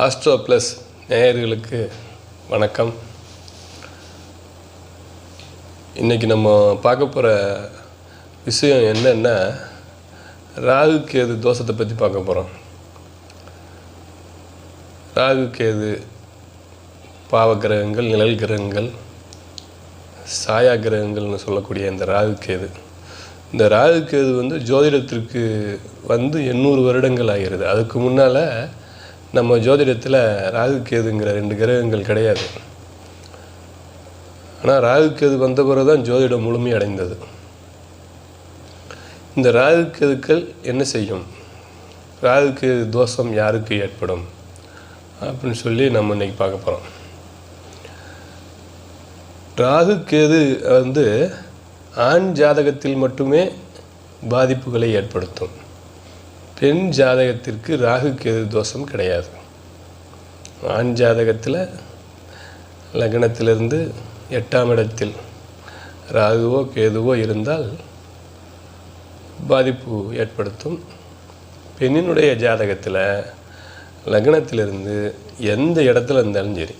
Astro plus நேயர்களுக்கு வணக்கம். இன்றைக்கி நம்ம பார்க்க போகிற விஷயம் என்னென்னா, ராகு கேது தோஷத்தை பற்றி பார்க்க போகிறோம். ராகு கேது பாவ கிரகங்கள், நிழல் கிரகங்கள், சாயா கிரகங்கள்னு சொல்லக்கூடிய இந்த ராகு கேது, இந்த ராகு கேது ஜோதிடத்திற்கு 800 வருடங்கள் ஆகிறது. அதுக்கு முன்னால் நம்ம ஜோதிடத்தில் ராகு கேதுங்கிற 2 கிரகங்கள் கிடையாது. ஆனால் ராகு கேது வந்த பிறகு தான் ஜோதிடம் முழுமை அடைந்தது. இந்த ராகு கேதுக்கள் என்ன செய்யும், ராகு கேது தோஷம் யாருக்கு ஏற்படும் அப்படின்னு சொல்லி நம்ம இன்றைக்கி பார்க்க போகிறோம். ராகு கேது ஆண் ஜாதகத்தில் மட்டுமே பாதிப்புகளை ஏற்படுத்தும். பெண் ஜாதகத்திற்கு ராகு கேது தோஷம் கிடையாது. ஆண் ஜாதகத்தில் லக்னத்திலிருந்து 8ஆம் இடத்தில் ராகுவோ கேதுவோ இருந்தால் பாதிப்பு ஏற்படுத்தும். பெண்ணினுடைய ஜாதகத்தில் லக்னத்திலிருந்து எந்த இடத்துல இருந்தாலும் சரி,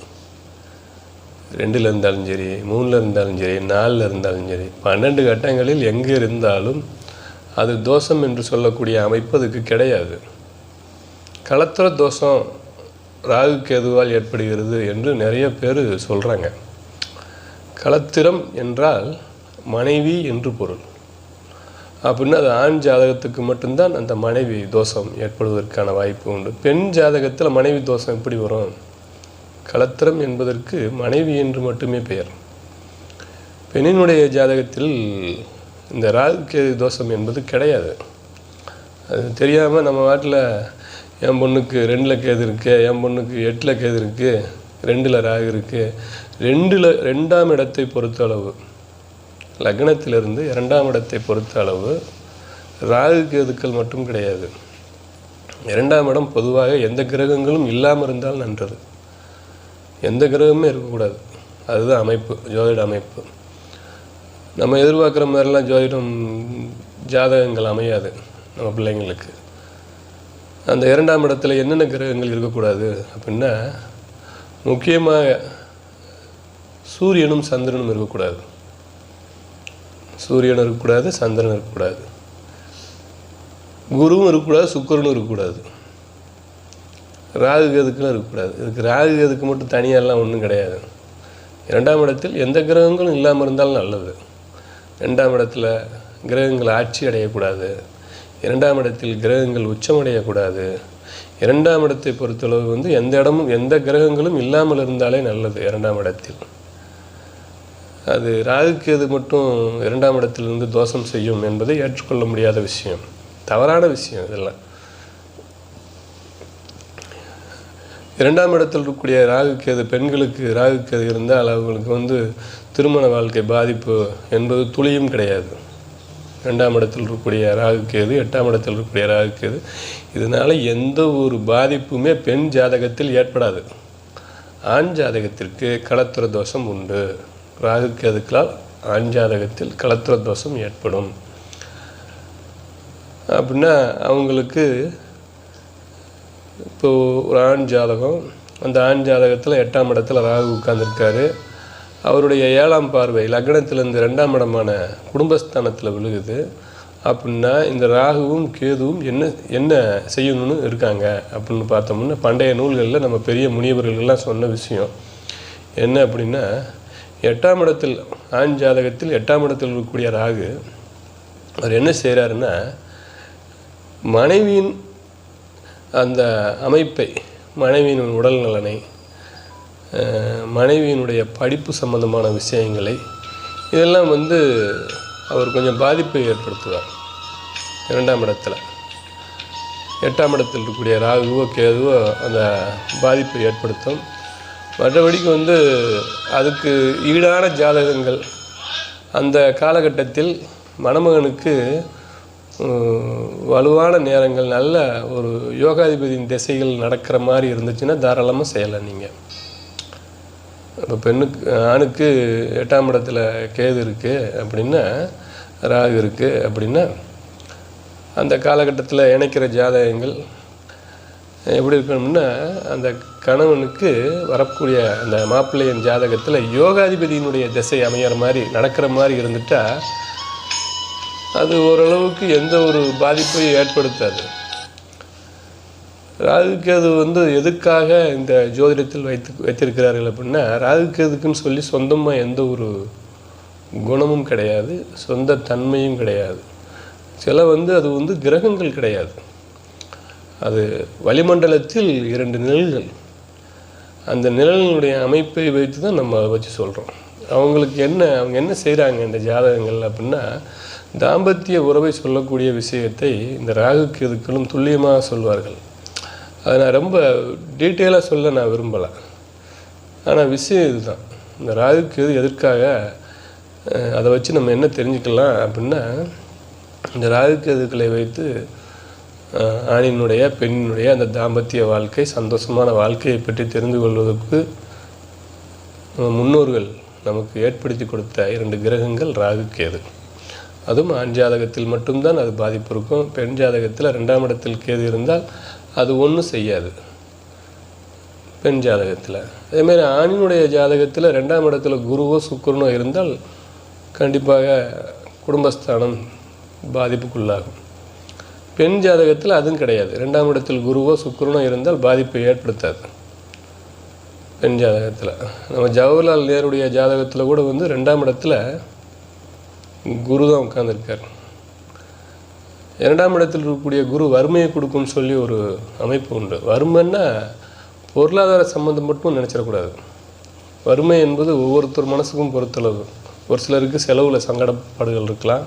2ல் இருந்தாலும் சரி, 3ல் இருந்தாலும் சரி, 4ல் இருந்தாலும் சரி, 12 கட்டங்களில் எங்கே இருந்தாலும் அது தோஷம் என்று சொல்லக்கூடிய அமைப்பு அதுக்கு கிடையாது. களத்திர தோஷம் ராகு கேதுவால் ஏற்படுகிறது என்று நிறைய பேர் சொல்கிறாங்க. களத்திரம் என்றால் மனைவி என்று பொருள். அப்படின்னா அது ஆண் ஜாதகத்துக்கு மட்டும்தான் அந்த மனைவி தோஷம் ஏற்படுவதற்கான வாய்ப்பு உண்டு. பெண் ஜாதகத்தில் மனைவி தோஷம் எப்படி வரும்? களத்திரம் என்பதற்கு மனைவி என்று மட்டுமே பெயர். பெண்ணினுடைய ஜாதகத்தில் இந்த ராகு கேது தோஷம் என்பது கிடையாது. அது தெரியாமல் நம்ம நாட்டில் என் பொண்ணுக்கு 2ல் கேது இருக்குது, என் பொண்ணுக்கு 8ல் கேது இருக்குது, 2ல் ராகு இருக்குது. 2ஆம் இடத்தை பொறுத்த அளவு, லக்னத்திலிருந்து 2ஆம் இடத்தை பொறுத்த அளவு ராகு கேதுக்கள் மட்டும் கிடையாது. 2ஆம் இடம் பொதுவாக எந்த கிரகங்களும் இல்லாமல் இருந்தால் நன்றது. எந்த கிரகமே இருக்கக்கூடாது. அதுதான் அமைப்பு, ஜோதிட அமைப்பு. நம்ம எதிர்பார்க்குற மாதிரிலாம் ஜோதிடம் ஜாதகங்கள் அமையாது நம்ம பிள்ளைங்களுக்கு. அந்த 2ஆம் இடத்துல என்னென்ன கிரகங்கள் இருக்கக்கூடாது அப்படின்னா, முக்கியமாக சூரியனும் சந்திரனும் இருக்கக்கூடாது. சூரியனும் இருக்கக்கூடாது, சந்திரன் இருக்கக்கூடாது, குருவும் இருக்கக்கூடாது, சுக்கிரனும் இருக்கக்கூடாது, ராகு கேதுக்களும் இருக்கக்கூடாது. இதுக்கு ராகு கேதுக்கு மட்டும் தனியாலாம் ஒன்றும் கிடையாது. 2ஆம் இடத்தில் எந்த கிரகங்களும் இல்லாமல் இருந்தாலும் நல்லது. 2ஆம் இடத்துல கிரகங்கள் ஆட்சி அடையக்கூடாது. 2ஆம் இடத்தில் கிரகங்கள் உச்சமடையக்கூடாது. 2ஆம் இடத்தை பொறுத்தளவு எந்த இடமும் எந்த கிரகங்களும் இல்லாமல் இருந்தாலே நல்லது. 2ஆம் இடத்தில் அது ராகு கேது மட்டும் 2ஆம் இடத்திலிருந்து தோஷம் செய்யும் என்பதை ஏற்றுக்கொள்ள முடியாத விஷயம், தவறான விஷயம். இதெல்லாம் 2ஆம் இடத்தில் இருக்கக்கூடிய ராகு கேது, பெண்களுக்கு ராகு கேது இருந்தால் அவங்களுக்கு திருமண வாழ்க்கை பாதிப்பு என்பது துளியும் கிடையாது. 2ஆம் இடத்தில் இருக்கக்கூடிய ராகு கேது, 8ஆம் இடத்தில் இருக்கக்கூடிய ராகு கேது, இதனால் எந்த ஒரு பாதிப்புமே பெண் ஜாதகத்தில் ஏற்படாது. ஆண் ஜாதகத்திற்கு களத்திர தோஷம் உண்டு. ராகு கேதுக்களால் ஆண் ஜாதகத்தில் களத்திர தோஷம் ஏற்படும். அப்படின்னா அவங்களுக்கு இப்போது ஒரு ஆண் ஜாதகம், அந்த ஆண் ஜாதகத்தில் 8ஆம் இடத்துல ராகு உட்கார்ந்துருக்காரு. அவருடைய 7ஆம் பார்வை லக்னத்திலேருந்து 2ஆம் இடமான குடும்பஸ்தானத்தில் விழுகுது. அப்படின்னா இந்த ராகுவும் கேதுவும் என்ன செய்யணும்னு இருக்காங்க அப்படின்னு பார்த்தோம்னா, பண்டைய நூல்களில் நம்ம பெரிய முனிவர்கள்லாம் சொன்ன விஷயம் என்ன அப்படின்னா, 8ஆம் இடத்தில் ஆண் ஜாதகத்தில் 8ஆம் இடத்தில் இருக்கக்கூடிய ராகு அவர் என்ன செய்கிறாருன்னா, மனைவியின் அந்த அமைப்பை, மனைவியின் உடல் நலனை, மனைவியினுடைய படிப்பு சம்பந்தமான விஷயங்களை, இதெல்லாம் அவர் கொஞ்சம் பாதிப்பை ஏற்படுத்துவார். 2ஆம் இடத்துல 8ஆம் இடத்தில் இருக்கக்கூடிய ராகுவோ கேதுவோ அந்த பாதிப்பை ஏற்படுத்தும். மற்றபடிக்கு அதுக்கு ஈடான ஜாதகங்கள் அந்த காலகட்டத்தில் மணமகனுக்கு வலுவான நேரங்கள், நல்ல ஒரு யோகாதிபதியின் திசைகள் நடக்கிற மாதிரி இருந்துச்சுன்னா தாராளமாக செய்யலாம். நீங்கள் இப்போ ஆணுக்கு 8ஆம் இடத்துல கேது இருக்குது அப்படின்னா, ராகு இருக்குது அப்படின்னா, அந்த காலகட்டத்தில் இணைக்கிற ஜாதகங்கள் எப்படி இருக்கணும்னா, அந்த கணவனுக்கு வரக்கூடிய அந்த மாப்பிள்ளையின் ஜாதகத்தில் யோகாதிபதியினுடைய திசை அமையிற மாதிரி நடக்கிற மாதிரி இருந்துட்டால் அது ஓரளவுக்கு எந்த ஒரு பாதிப்பையும் ஏற்படுத்தாது. ராகுகேது எதுக்காக இந்த ஜோதிடத்தில் வைத்திருக்கிறார்கள் அப்படின்னா, ராகுகேதுக்குன்னு சொல்லி சொந்தமாக எந்த ஒரு குணமும் கிடையாது, சொந்த தன்மையும் கிடையாது. சில அது கிரகங்கள் கிடையாது, அது வளிமண்டலத்தில் 2 நிழல்கள். அந்த நிழலினுடைய அமைப்பை வைத்து தான் நம்ம அதை வச்சு சொல்கிறோம். அவங்க என்ன செய்கிறாங்க இந்த ஜாதகங்கள் அப்படின்னா, தாம்பத்திய உறவை சொல்லக்கூடிய விஷயத்தை இந்த ராகுகேதுக்களும் துல்லியமாக சொல்வார்கள். அதை நான் ரொம்ப டீட்டெயிலாக சொல்ல நான் விரும்பலை. ஆனால் விஷயம் இதுதான். இந்த ராகுகேது எதற்காக, அதை வச்சு நம்ம என்ன தெரிஞ்சுக்கலாம் அப்படின்னா, இந்த ராகுகேதுக்களை வைத்து ஆணினுடைய பெண்ணினுடைய அந்த தாம்பத்திய வாழ்க்கை, சந்தோஷமான வாழ்க்கையை பற்றி தெரிந்து கொள்வதற்கு முன்னோர்கள் நமக்கு ஏற்படுத்தி கொடுத்த 2 கிரகங்கள் ராகுகேது. அதுவும் ஆண் ஜாதகத்தில் மட்டும்தான் அது பாதிப்பு இருக்கும். பெண் ஜாதகத்தில் 2ஆம் இடத்தில் கேது இருந்தால் அது ஒன்றும் செய்யாது பெண் ஜாதகத்தில். அதேமாதிரி ஆணினுடைய ஜாதகத்தில் 2ஆம் இடத்துல குருவோ சுக்கிரனோ இருந்தால் கண்டிப்பாக குடும்பஸ்தானம் பாதிப்புக்குள்ளாகும். பெண் ஜாதகத்தில் அதுவும் கிடையாது. 2ஆம் இடத்தில் குருவோ சுக்கிரனோ இருந்தால் பாதிப்பை ஏற்படுத்தாது பெண் ஜாதகத்தில். நம்ம ஜவஹர்லால் நேருடைய ஜாதகத்தில் கூட 2ஆம் இடத்துல குரு தான் உட்கார்ந்துருக்கார். 2ஆம் இடத்தில் இருக்கக்கூடிய குரு வறுமையை கொடுக்கும்னு சொல்லி ஒரு அமைப்பு உண்டு. வறுமைன்னா பொருளாதார சம்பந்தம் மட்டும் நினச்சிடக்கூடாது. வறுமை என்பது ஒவ்வொருத்தர் மனசுக்கும் பொறுத்தளவு. ஒரு சிலருக்கு செலவில் சங்கடப்பாடுகள் இருக்கலாம்,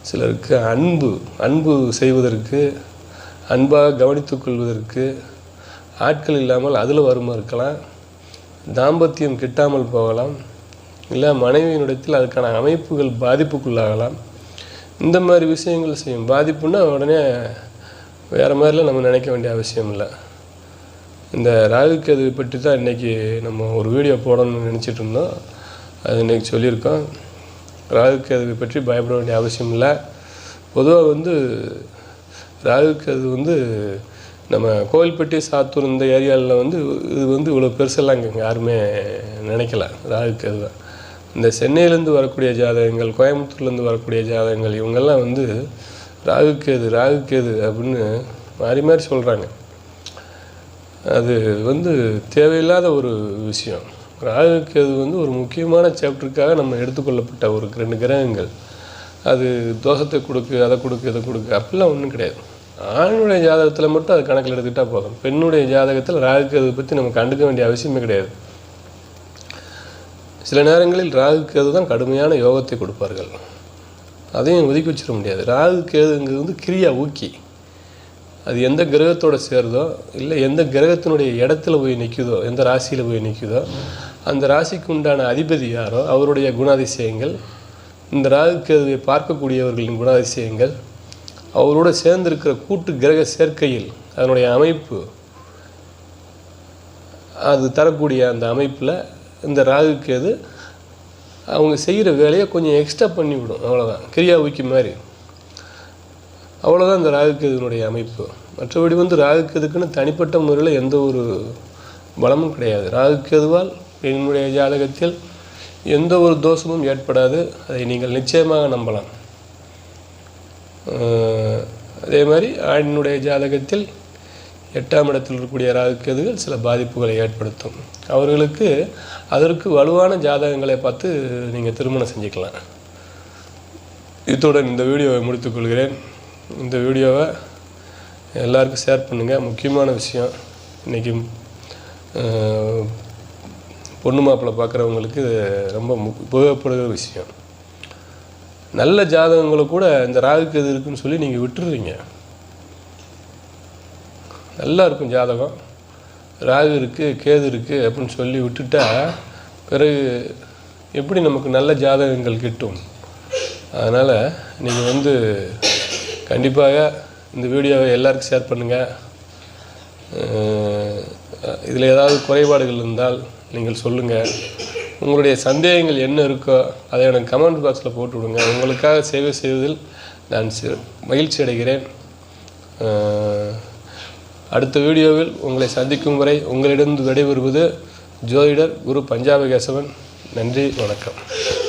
சிலருக்கு அன்பு செய்வதற்கு, அன்பாக கவனித்து கொள்வதற்கு ஆட்கள் இல்லாமல் அதில் வறுமை இருக்கலாம், தாம்பத்தியம் கிட்டாமல் போகலாம், இல்லை மனைவியினிடத்தில் அதுக்கான அமைப்புகள் பாதிப்புக்குள்ளாகலாம். இந்த மாதிரி விஷயங்கள் செய்யும். பாதிப்புன்னா உடனே வேறு மாதிரிலாம் நம்ம நினைக்க வேண்டிய அவசியம் இல்லை. இந்த ராகுகேது பற்றி தான் இன்றைக்கி நம்ம ஒரு வீடியோ போடணும்னு நினச்சிட்டு இருந்தோம். அது இன்றைக்கி சொல்லியிருக்கோம். ராகுகேதுவை பற்றி பயப்பட வேண்டிய அவசியம் இல்லை. பொதுவாக ராகுகேது நம்ம கோவில்பட்டி, சாத்தூர் இந்த ஏரியாவில் இது இவ்வளோ பெருசெல்லாம் இங்கே யாருமே நினைக்கல. ராகுகேது இந்த சென்னையிலேருந்து வரக்கூடிய ஜாதகங்கள், கோயம்புத்தூர்லேருந்து வரக்கூடிய ஜாதகங்கள், இவங்கெல்லாம் ராகுகேது அப்படின்னு மாறி சொல்கிறாங்க. அது தேவையில்லாத ஒரு விஷயம். ராகுகேது ஒரு முக்கியமான சாப்டருக்காக நம்ம எடுத்துக்கொள்ளப்பட்ட ஒரு 2 கிரகங்கள். அது தோஷத்தை கொடுக்கு, அதை கொடுக்கு, இதை கொடுக்கு அப்படிலாம் ஒன்றும் கிடையாது. ஆணுடைய ஜாதகத்தில் மட்டும் அது கணக்கில் எடுத்துக்கிட்டால் போதும். பெண்ணுடைய ஜாதகத்தில் ராகுகேது பற்றி நம்ம கண்டுக்க வேண்டிய அவசியமே கிடையாது. சில நேரங்களில் ராகுகேது தான் கடுமையான யோகத்தை கொடுப்பார்கள். அதையும் ஒதுக்கி வச்சிட முடியாது. ராகுகேதுங்கிறது கிரியா ஊக்கி. அது எந்த கிரகத்தோடு சேருதோ, இல்லை எந்த கிரகத்தினுடைய இடத்துல போய் நிற்குதோ, எந்த ராசியில் போய் நிற்குதோ, அந்த ராசிக்கு உண்டான அதிபதி யாரோ அவருடைய குணாதிசயங்கள், இந்த ராகுகேதுவை பார்க்கக்கூடியவர்களின் குணாதிசயங்கள், அவரோடு சேர்ந்திருக்கிற கூட்டு கிரக சேர்க்கையில் அதனுடைய அமைப்பு, அது தரக்கூடிய அந்த அமைப்பில் இந்த ராகுகேது அவங்க செய்கிற வேலையை கொஞ்சம் எக்ஸ்ட்ரா பண்ணிவிடும். அவ்வளோதான், கிரியா ஊக்கி மாதிரி. அவ்வளோதான் இந்த ராகுகேதுனுடைய அமைப்பு. மற்றபடி ராகுகேதுக்குன்னு தனிப்பட்ட முறையில் எந்த ஒரு பலமும் கிடையாது. ராகுகேதுவால் என்னுடைய ஜாதகத்தில் எந்த ஒரு தோஷமும் ஏற்படாது. அதை நீங்கள் நிச்சயமாக நம்பலாம். அதே மாதிரி ஆணினுடைய ஜாதகத்தில் 8ஆம் இடத்தில் இருக்கக்கூடிய ராகுகேதுகள் சில பாதிப்புகளை ஏற்படுத்தும். அவர்களுக்கு அதற்கு வலுவான ஜாதகங்களை பார்த்து நீங்கள் திருமணம் செஞ்சுக்கலாம். இத்துடன் இந்த வீடியோவை முடித்துக்கொள்கிறேன். இந்த வீடியோவை எல்லாருக்கும் ஷேர் பண்ணுங்கள். முக்கியமான விஷயம், இன்றைக்கி பொண்ணு மாப்பிள்ளை பார்க்குறவங்களுக்கு ரொம்ப உபயோகப்படுகிற விஷயம். நல்ல ஜாதகங்களை கூட இந்த ராகுகேது இருக்குன்னு சொல்லி நீங்கள் விட்டுடுறீங்க. நல்லா இருக்கும் ஜாதகம், ராகு இருக்குது, கேது இருக்குது அப்படின்னு சொல்லி விட்டுட்டா பிறகு எப்படி நமக்கு நல்ல ஜாதகங்கள் கிட்டும்? அதனால் நீங்கள் கண்டிப்பாக இந்த வீடியோவை எல்லாருக்கும் ஷேர் பண்ணுங்கள். இதில் ஏதாவது குறைபாடுகள் இருந்தால் நீங்கள் சொல்லுங்கள். உங்களுடைய சந்தேகங்கள் என்ன இருக்கோ அதை எனக்கு கமெண்ட் பாக்ஸில் போட்டு விடுங்க. உங்களுக்காக சேவை செய்வதில் நான் மகிழ்ச்சி அடைகிறேன். அடுத்த வீடியோவில் உங்களை சந்திக்கும் வரை உங்களிடம் விடைபெறுவது ஜோதிடர் குரு பஞ்சாப கேசவன். நன்றி, வணக்கம்.